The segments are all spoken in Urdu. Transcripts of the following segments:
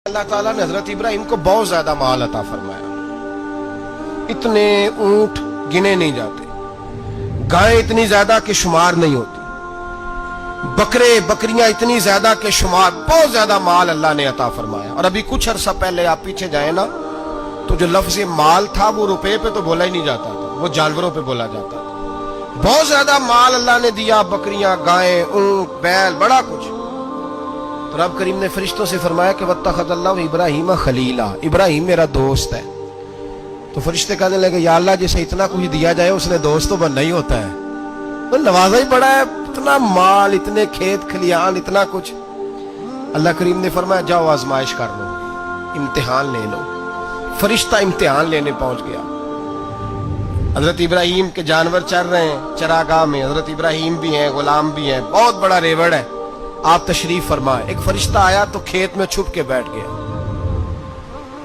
اللہ تعالیٰ نے حضرت ابراہیم کو بہت زیادہ مال عطا فرمایا. اتنے اونٹ گنے نہیں جاتے، گائیں اتنی زیادہ کہ شمار نہیں ہوتی، بکرے بکریاں اتنی زیادہ کہ شمار، بہت زیادہ مال اللہ نے عطا فرمایا. اور ابھی کچھ عرصہ پہلے آپ پیچھے جائیں نا تو جو لفظ مال تھا وہ روپے پہ تو بولا ہی نہیں جاتا تھا، وہ جانوروں پہ بولا جاتا تھا. بہت زیادہ مال اللہ نے دیا، بکریاں، گائیں، اونٹ، بیل، بڑا کچھ. تو رب کریم نے فرشتوں سے فرمایا کہ وَاتَّخَذَ اللَّهُ إِبْرَاهِيمَ خَلِيلًا، ابراہیم میرا دوست ہے. تو فرشتے کہنے لگے یا اللہ جسے اتنا کچھ دیا جائے اس نے دوست تو بننا ہی ہوتا ہے، وہ نوازا ہی بڑا ہے، اتنا مال، اتنے کھیت کھلیان، اتنا کچھ. اللہ کریم نے فرمایا جاؤ آزمائش کر لو، امتحان لے لو. فرشتہ امتحان لینے پہنچ گیا. حضرت ابراہیم کے جانور چر رہے ہیں چراگاہ میں، حضرت ابراہیم بھی ہیں، غلام بھی ہیں، بہت بڑا ریوڑ ہے. آپ تشریف فرمائے. ایک فرشتہ آیا تو کھیت میں چھپ کے بیٹھ گیا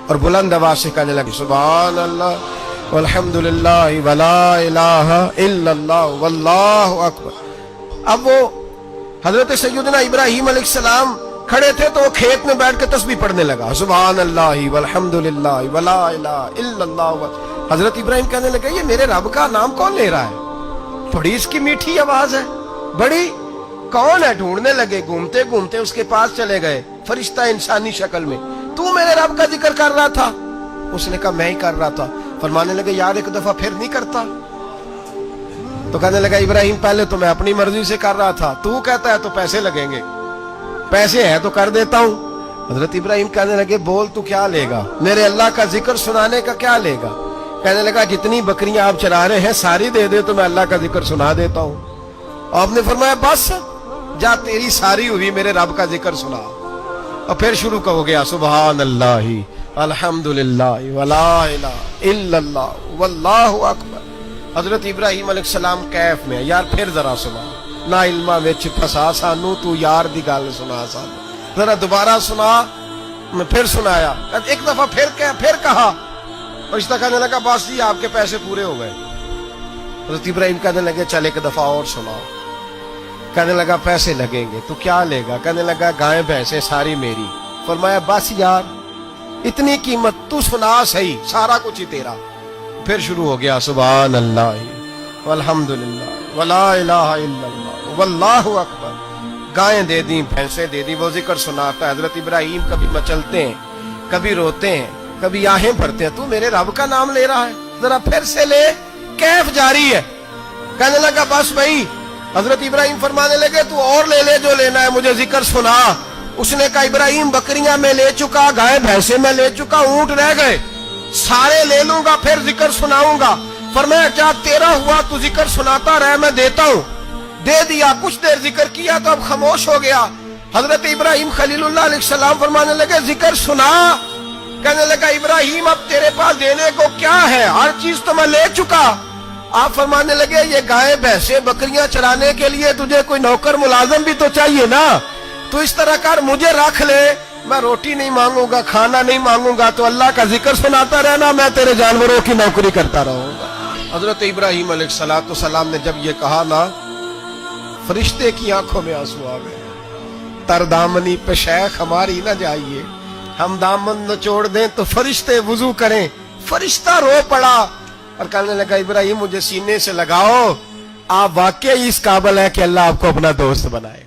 اور بلند آواز سے کہنے لگا سبحان اللہ والحمدللہ ولا الہ الا اللہ واللہ اکبر. اب وہ حضرت سیدنا ابراہیم علیہ السلام کھڑے تھے تو وہ کھیت میں بیٹھ کے تسبیح پڑھنے لگا سبحان اللہ والحمدللہ ولا الہ الا اللہ. حضرت ابراہیم کہنے لگے یہ میرے رب کا نام کون لے رہا ہے، بڑی اس کی میٹھی آواز ہے، بڑی کون ہے. ڈھونڈنے لگے، گھومتے گھومتے اس کے پاس چلے گئے. فرشتہ انسانی شکل میں، تو میرے رب کا ذکر کر رہا تھا؟ اس نے کہا میں ہی کر رہا تھا. فرمانے لگے یار ایک دفعہ پھر نہیں کرتا؟ تو کہنے لگا ابراہیم پہلے تو میں اپنی مرضی سے کر رہا تھا، تو کہتا ہے تو پیسے لگیں گے، پیسے ہیں تو کر دیتا ہوں. حضرت ابراہیم کہنے لگے بول تو کیا لے گا، میرے اللہ کا ذکر سنانے کا کیا لے گا؟ کہنے لگا جتنی بکریاں آپ چرا رہے ہیں ساری دے دے تو میں اللہ کا ذکر سنا دیتا ہوں. آپ نے فرمایا بس جا تیری ساری ہوئی، میرے رب کا ذکر سنا. اور پھر شروع ہو گیا سبحان اللہ الحمدللہ ولا الہ الا اللہ واللہ اکبر. حضرت ابراہیم علیہ السلام کیف میں یار پھر ذرا سنا، نہ علما وچ پھسا سانو، تو یار دی گل سنا سانو، ذرا دوبارہ سنا. میں پھر سنایا، ایک دفعہ پھر کہا. فرشتہ کہنے لگا بس جی آپ کے پیسے پورے ہو گئے. حضرت ابراہیم کہنے لگے چل ایک دفعہ اور سناؤ. کہنے لگا پیسے لگیں گے. تو کیا لے گا؟ کہنے لگا گائیں بھینسیں ساری میری. فرمایا بس یار اتنی قیمت، تو سنا صحیح، سارا کچھ ہی تیرا. پھر شروع ہو گیا سبحان اللہ والحمدللہ ولا الہ الا اللہ واللہ اکبر. گائیں دے دیں، بھینسیں دے دیں، وہ ذکر سناتا ہے. حضرت ابراہیم کبھی مچلتے ہیں، کبھی روتے ہیں، کبھی آہیں بھرتے ہیں. تو میرے رب کا نام لے رہا ہے، ذرا پھر سے لے. کیف جاری ہے. کہنے لگا بس بھائی. حضرت ابراہیم فرمانے لگے تو اور لے لے جو لینا ہے، مجھے ذکر سنا. اس نے کہا ابراہیم بکریاں میں لے چکا، گائے بھینسیں میں لے چکا، اونٹ رہ گئے، سارے لے لوں گا پھر ذکر سناؤں گا. فرمایا کیا تیرا ہوا، تو ذکر سناتا رہ، میں دیتا ہوں. دے دیا. کچھ دیر ذکر کیا تو اب خاموش ہو گیا. حضرت ابراہیم خلیل اللہ علیہ السلام فرمانے لگے ذکر سنا. کہنے لگا ابراہیم اب تیرے پاس دینے کو کیا ہے، ہر چیز تو میں لے چکا. آپ فرمانے لگے یہ گائے بھینسیں بکریاں چرانے کے لیے تجھے کوئی نوکر ملازم بھی تو چاہیے نا. تو اس طرح کر مجھے رکھ لے، میں روٹی نہیں مانگوں گا، کھانا نہیں مانگوں گا، تو اللہ کا ذکر سناتا رہنا، میں تیرے جانوروں کی نوکری کرتا رہوں گا. حضرت ابراہیم علیہ السلام نے جب یہ کہا نا، فرشتے کی آنکھوں میں آنسو آ گئے. تر دامنی پہ شیخ ہماری نہ جائیے، ہم دامن نچوڑ دیں تو فرشتے وضو کریں. فرشتہ رو پڑا اور کہنے لگا ابراہیم مجھے سینے سے لگاؤ، آپ واقعی اس قابل ہے کہ اللہ آپ کو اپنا دوست بنائے.